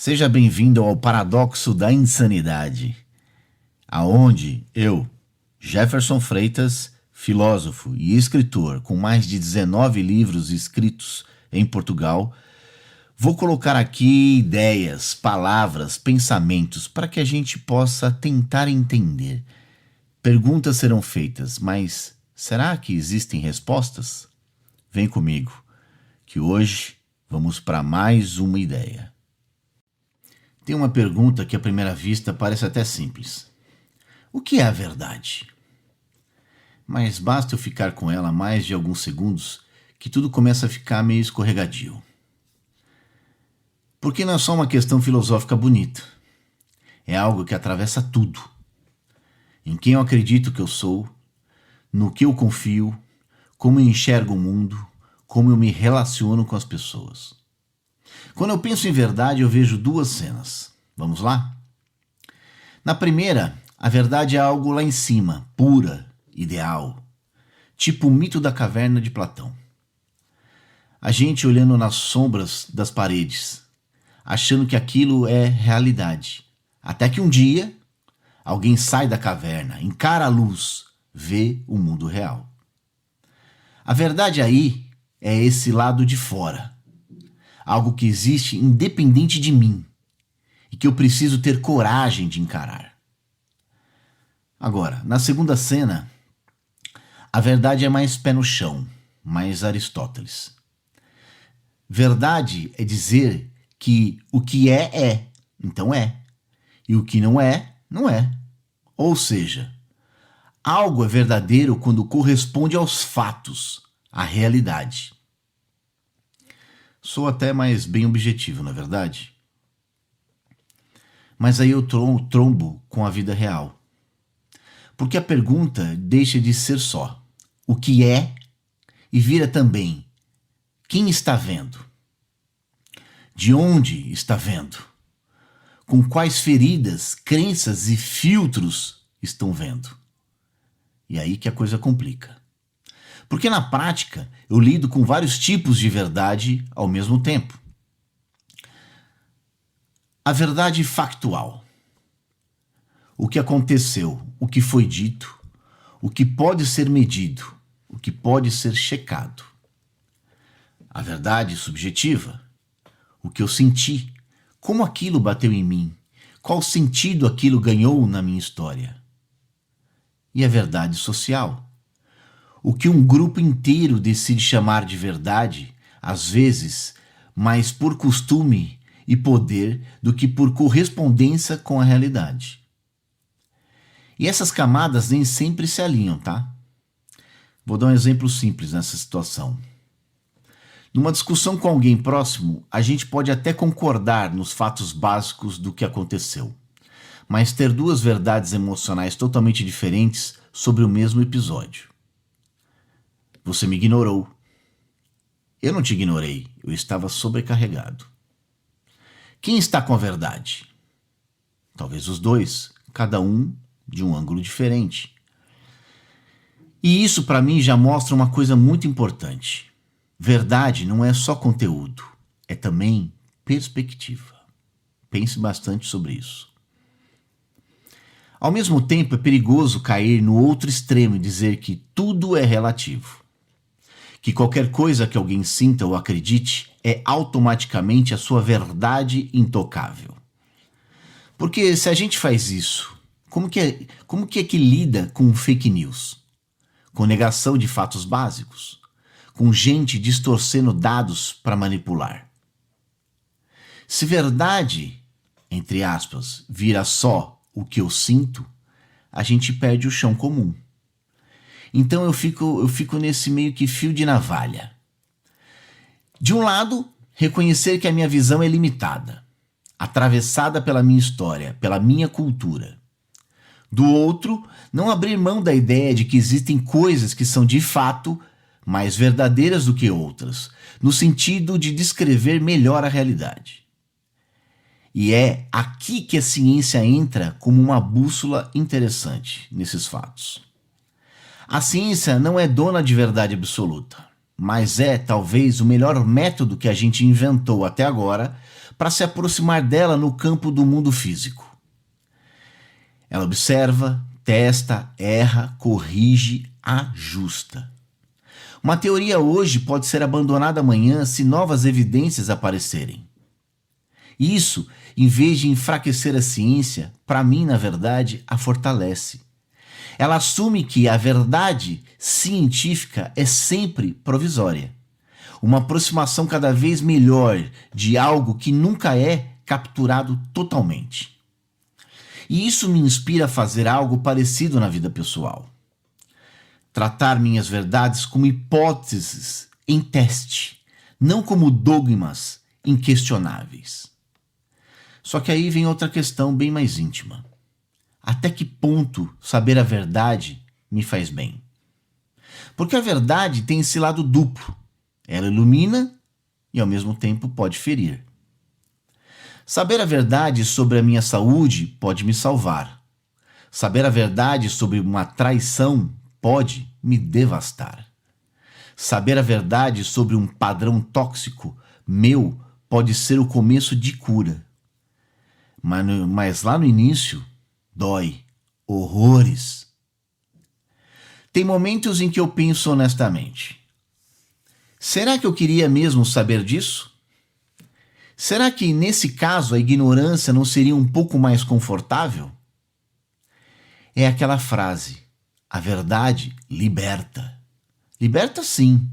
Seja bem-vindo ao Paradoxo da Insanidade, aonde eu, Jefferson Freitas, filósofo e escritor com mais de 19 livros escritos em Portugal, vou colocar aqui ideias, palavras, pensamentos para que a gente possa tentar entender. Perguntas serão feitas, mas será que existem respostas? Vem comigo, que hoje vamos para mais uma ideia. Tem uma pergunta que à primeira vista parece até simples. O que é a verdade? Mas basta eu ficar com ela mais de alguns segundos que tudo começa a ficar meio escorregadio. Porque não é só uma questão filosófica bonita. É algo que atravessa tudo. Em quem eu acredito que eu sou, no que eu confio, como eu enxergo o mundo, como eu me relaciono com as pessoas. Quando eu penso em verdade, eu vejo duas cenas. Vamos lá? Na primeira, a verdade é algo lá em cima, pura, ideal. Tipo o mito da caverna de Platão. A gente olhando nas sombras das paredes, achando que aquilo é realidade. Até que um dia, alguém sai da caverna, encara a luz, vê o mundo real. A verdade aí é esse lado de fora. Algo que existe independente de mim e que eu preciso ter coragem de encarar. Agora, na segunda cena, a verdade é mais pé no chão, mais Aristóteles. Verdade é dizer que o que é, então é. E o que não é, não é. Ou seja, algo é verdadeiro quando corresponde aos fatos, à realidade. Sou até mais bem objetivo, não é verdade? Mas aí eu trombo com a vida real. Porque a pergunta deixa de ser só o que é e vira também quem está vendo? De onde está vendo? Com quais feridas, crenças e filtros estão vendo? E aí que a coisa complica. Porque na prática eu lido com vários tipos de verdade ao mesmo tempo. A verdade factual. O que aconteceu, o que foi dito, o que pode ser medido, o que pode ser checado. A verdade subjetiva. O que eu senti, como aquilo bateu em mim, qual sentido aquilo ganhou na minha história. E a verdade social. O que um grupo inteiro decide chamar de verdade, às vezes, mais por costume e poder do que por correspondência com a realidade. E essas camadas nem sempre se alinham, tá? Vou dar um exemplo simples nessa situação. Numa discussão com alguém próximo, a gente pode até concordar nos fatos básicos do que aconteceu, mas ter duas verdades emocionais totalmente diferentes sobre o mesmo episódio. Você me ignorou. Eu não te ignorei, eu estava sobrecarregado. Quem está com a verdade? Talvez os dois, cada um de um ângulo diferente. E isso para mim já mostra uma coisa muito importante. Verdade não é só conteúdo, é também perspectiva. Pense bastante sobre isso. Ao mesmo tempo, é perigoso cair no outro extremo e dizer que tudo é relativo. Que qualquer coisa que alguém sinta ou acredite é automaticamente a sua verdade intocável. Porque se a gente faz isso, como que é que lida com fake news? Com negação de fatos básicos? Com gente distorcendo dados para manipular? Se verdade, entre aspas, vira só o que eu sinto, a gente perde o chão comum. Então eu fico nesse meio que fio de navalha. De um lado, reconhecer que a minha visão é limitada, atravessada pela minha história, pela minha cultura. Do outro, não abrir mão da ideia de que existem coisas que são de fato mais verdadeiras do que outras, no sentido de descrever melhor a realidade. E é aqui que a ciência entra como uma bússola interessante nesses fatos. A ciência não é dona de verdade absoluta, mas é talvez o melhor método que a gente inventou até agora para se aproximar dela no campo do mundo físico. Ela observa, testa, erra, corrige, ajusta. Uma teoria hoje pode ser abandonada amanhã se novas evidências aparecerem. Isso, em vez de enfraquecer a ciência, para mim, na verdade, a fortalece. Ela assume que a verdade científica é sempre provisória. Uma aproximação cada vez melhor de algo que nunca é capturado totalmente. E isso me inspira a fazer algo parecido na vida pessoal. Tratar minhas verdades como hipóteses em teste, não como dogmas inquestionáveis. Só que aí vem outra questão bem mais íntima. Até que ponto saber a verdade me faz bem? Porque a verdade tem esse lado duplo. Ela ilumina e ao mesmo tempo pode ferir. Saber a verdade sobre a minha saúde pode me salvar. Saber a verdade sobre uma traição pode me devastar. Saber a verdade sobre um padrão tóxico meu pode ser o começo de cura. Mas lá no início, dói horrores. Tem momentos em que eu penso honestamente: será que eu queria mesmo saber disso? Será que, nesse caso, a ignorância não seria um pouco mais confortável? É aquela frase: a verdade liberta. Liberta sim,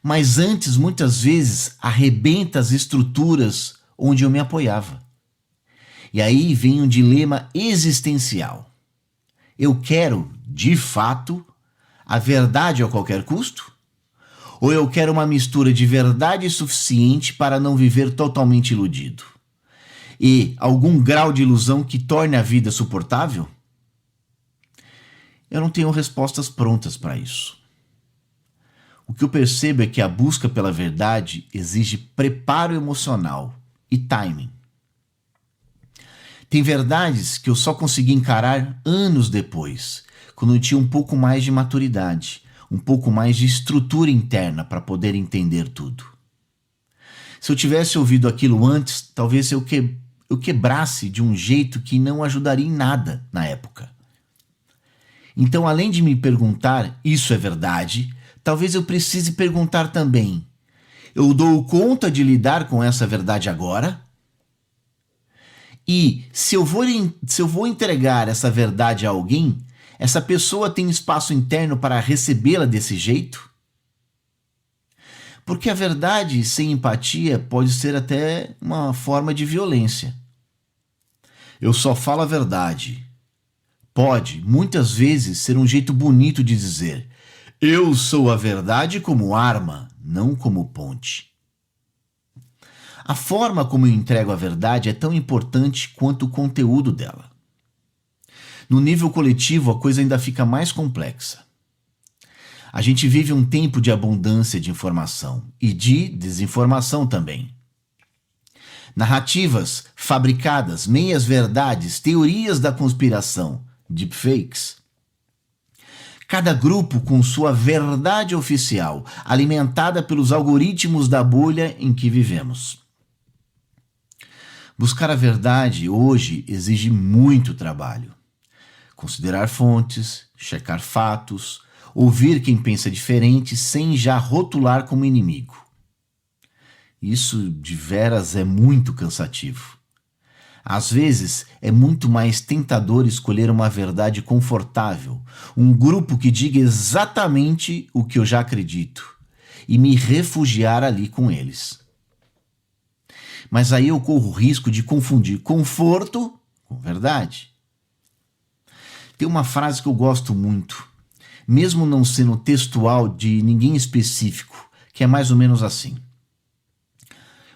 mas antes, muitas vezes, arrebenta as estruturas onde eu me apoiava. E aí vem um dilema existencial. Eu quero, de fato, a verdade a qualquer custo? Ou eu quero uma mistura de verdade suficiente para não viver totalmente iludido? E algum grau de ilusão que torne a vida suportável? Eu não tenho respostas prontas para isso. O que eu percebo é que a busca pela verdade exige preparo emocional e timing. Tem verdades que eu só consegui encarar anos depois, quando eu tinha um pouco mais de maturidade, um pouco mais de estrutura interna para poder entender tudo. Se eu tivesse ouvido aquilo antes, talvez eu quebrasse de um jeito que não ajudaria em nada na época. Então, além de me perguntar, isso é verdade, talvez eu precise perguntar também: eu dou conta de lidar com essa verdade agora? E se eu vou entregar essa verdade a alguém, essa pessoa tem espaço interno para recebê-la desse jeito? Porque a verdade sem empatia pode ser até uma forma de violência. Eu só falo a verdade. Pode, muitas vezes, ser um jeito bonito de dizer: eu sou a verdade como arma, não como ponte. A forma como eu entrego a verdade é tão importante quanto o conteúdo dela. No nível coletivo, a coisa ainda fica mais complexa. A gente vive um tempo de abundância de informação e de desinformação também. Narrativas fabricadas, meias-verdades, teorias da conspiração, deepfakes. Cada grupo com sua verdade oficial, alimentada pelos algoritmos da bolha em que vivemos. Buscar a verdade hoje exige muito trabalho. Considerar fontes, checar fatos, ouvir quem pensa diferente sem já rotular como inimigo. Isso de veras é muito cansativo. Às vezes é muito mais tentador escolher uma verdade confortável, um grupo que diga exatamente o que eu já acredito e me refugiar ali com eles. Mas aí eu corro o risco de confundir conforto com verdade. Tem uma frase que eu gosto muito, mesmo não sendo textual de ninguém específico, que é mais ou menos assim: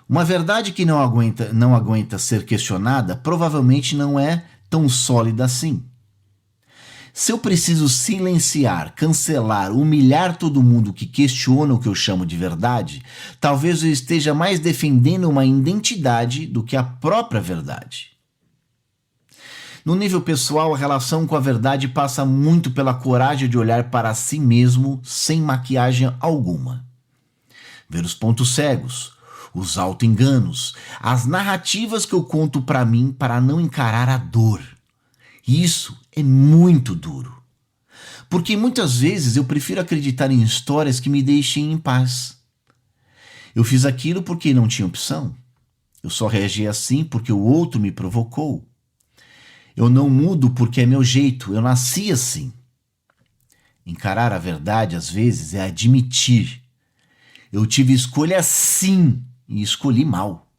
uma verdade que não aguenta ser questionada provavelmente não é tão sólida assim. Se eu preciso silenciar, cancelar, humilhar todo mundo que questiona o que eu chamo de verdade, talvez eu esteja mais defendendo uma identidade do que a própria verdade. No nível pessoal, a relação com a verdade passa muito pela coragem de olhar para si mesmo sem maquiagem alguma. Ver os pontos cegos, os auto-enganos, as narrativas que eu conto para mim para não encarar a dor. Isso é muito duro. Porque muitas vezes eu prefiro acreditar em histórias que me deixem em paz. Eu fiz aquilo porque não tinha opção. Eu só reagi assim porque o outro me provocou. Eu não mudo porque é meu jeito, eu nasci assim. Encarar a verdade, às vezes, é admitir. Eu tive escolha sim e escolhi mal.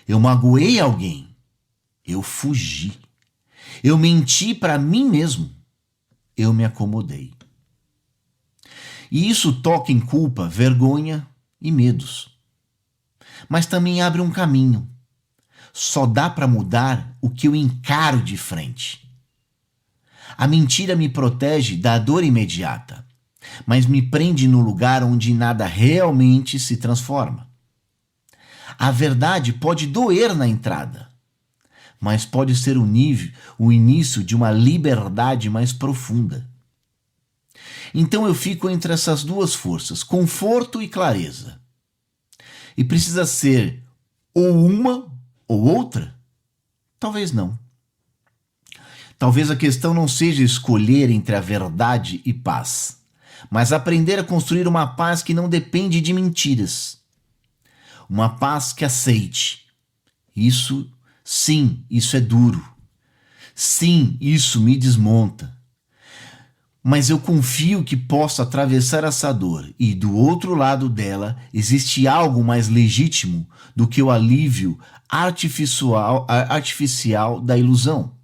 Eu magoei alguém. Eu fugi. Eu menti para mim mesmo. Eu me acomodei. E isso toca em culpa, vergonha e medos. Mas também abre um caminho. Só dá para mudar o que eu encaro de frente. A mentira me protege da dor imediata, mas me prende no lugar onde nada realmente se transforma. A verdade pode doer na entrada, mas pode ser o início de uma liberdade mais profunda. Então eu fico entre essas duas forças, conforto e clareza. E precisa ser ou uma ou outra? Talvez não. Talvez a questão não seja escolher entre a verdade e paz, mas aprender a construir uma paz que não depende de mentiras. Uma paz que aceite. Isso, sim, isso é duro. Sim, isso me desmonta. Mas eu confio que posso atravessar essa dor e do outro lado dela existe algo mais legítimo do que o alívio artificial da ilusão.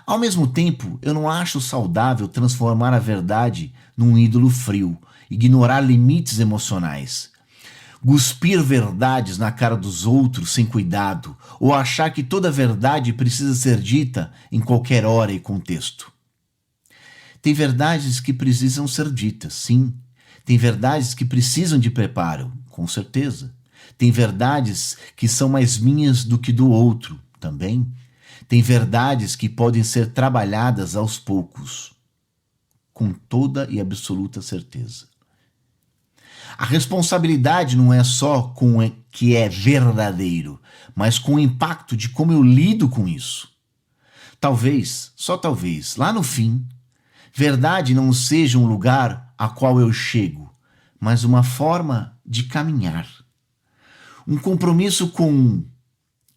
Ao mesmo tempo, eu não acho saudável transformar a verdade num ídolo frio, ignorar limites emocionais, cuspir verdades na cara dos outros sem cuidado, ou achar que toda verdade precisa ser dita em qualquer hora e contexto. Tem verdades que precisam ser ditas, sim. Tem verdades que precisam de preparo, com certeza. Tem verdades que são mais minhas do que do outro, também. Tem verdades que podem ser trabalhadas aos poucos, com toda e absoluta certeza. A responsabilidade não é só com o que é verdadeiro, mas com o impacto de como eu lido com isso. Talvez, só talvez, lá no fim, verdade não seja um lugar a qual eu chego, mas uma forma de caminhar. Um compromisso com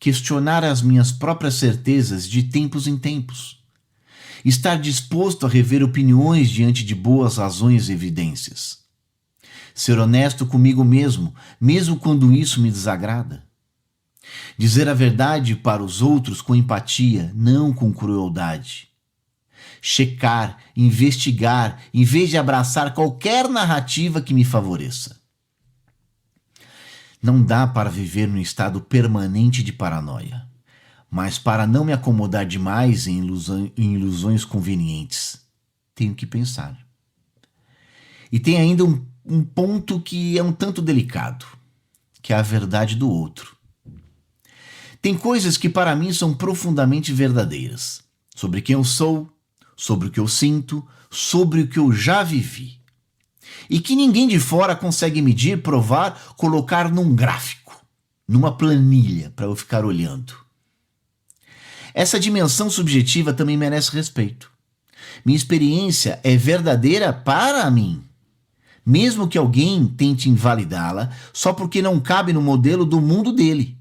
questionar as minhas próprias certezas de tempos em tempos. Estar disposto a rever opiniões diante de boas razões e evidências. Ser honesto comigo mesmo, mesmo quando isso me desagrada. Dizer a verdade para os outros com empatia, não com crueldade. Checar, investigar, em vez de abraçar qualquer narrativa que me favoreça. Não dá para viver num estado permanente de paranoia, mas para não me acomodar demais em ilusões convenientes, tenho que pensar. E tem ainda um ponto que é um tanto delicado, que é a verdade do outro. Tem coisas que para mim são profundamente verdadeiras, sobre quem eu sou, sobre o que eu sinto, sobre o que eu já vivi. E que ninguém de fora consegue medir, provar, colocar num gráfico, numa planilha para eu ficar olhando. Essa dimensão subjetiva também merece respeito. Minha experiência é verdadeira para mim, mesmo que alguém tente invalidá-la só porque não cabe no modelo do mundo dele.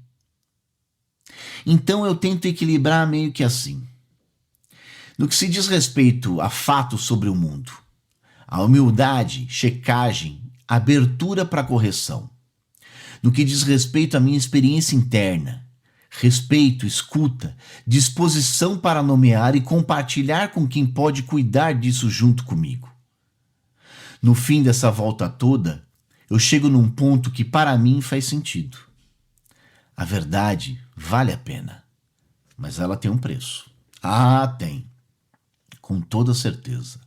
Então eu tento equilibrar meio que assim. No que se diz respeito a fatos sobre o mundo, a humildade, checagem, abertura para correção. No que diz respeito à minha experiência interna, respeito, escuta, disposição para nomear e compartilhar com quem pode cuidar disso junto comigo. No fim dessa volta toda, eu chego num ponto que para mim faz sentido. A verdade vale a pena, mas ela tem um preço. Ah, tem. Com toda certeza.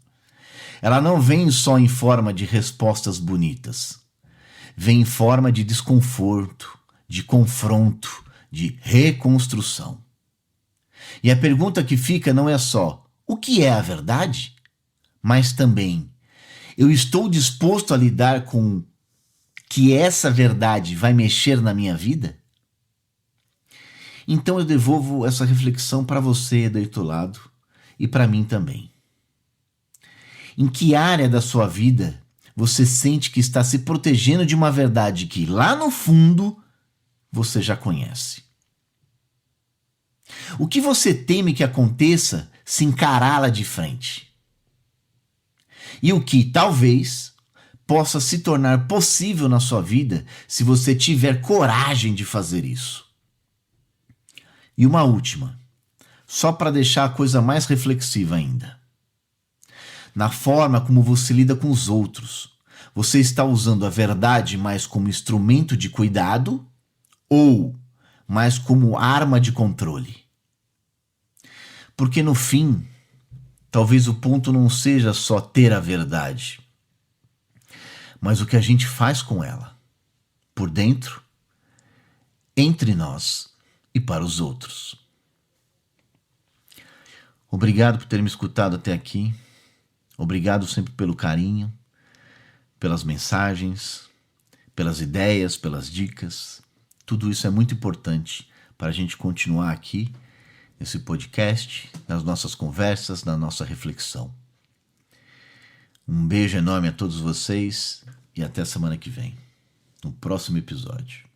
Ela não vem só em forma de respostas bonitas. Vem em forma de desconforto, de confronto, de reconstrução. E a pergunta que fica não é só o que é a verdade, mas também eu estou disposto a lidar com que essa verdade vai mexer na minha vida? Então eu devolvo essa reflexão para você do outro lado e para mim também. Em que área da sua vida você sente que está se protegendo de uma verdade que lá no fundo você já conhece? O que você teme que aconteça se encará-la de frente? E o que talvez possa se tornar possível na sua vida se você tiver coragem de fazer isso? E uma última, só para deixar a coisa mais reflexiva ainda. Na forma como você lida com os outros, você está usando a verdade mais como instrumento de cuidado ou mais como arma de controle? Porque no fim, talvez o ponto não seja só ter a verdade, mas o que a gente faz com ela, por dentro, entre nós e para os outros. Obrigado por ter me escutado até aqui. Obrigado sempre pelo carinho, pelas mensagens, pelas ideias, pelas dicas. Tudo isso é muito importante para a gente continuar aqui nesse podcast, nas nossas conversas, na nossa reflexão. Um beijo enorme a todos vocês e até semana que vem, no próximo episódio.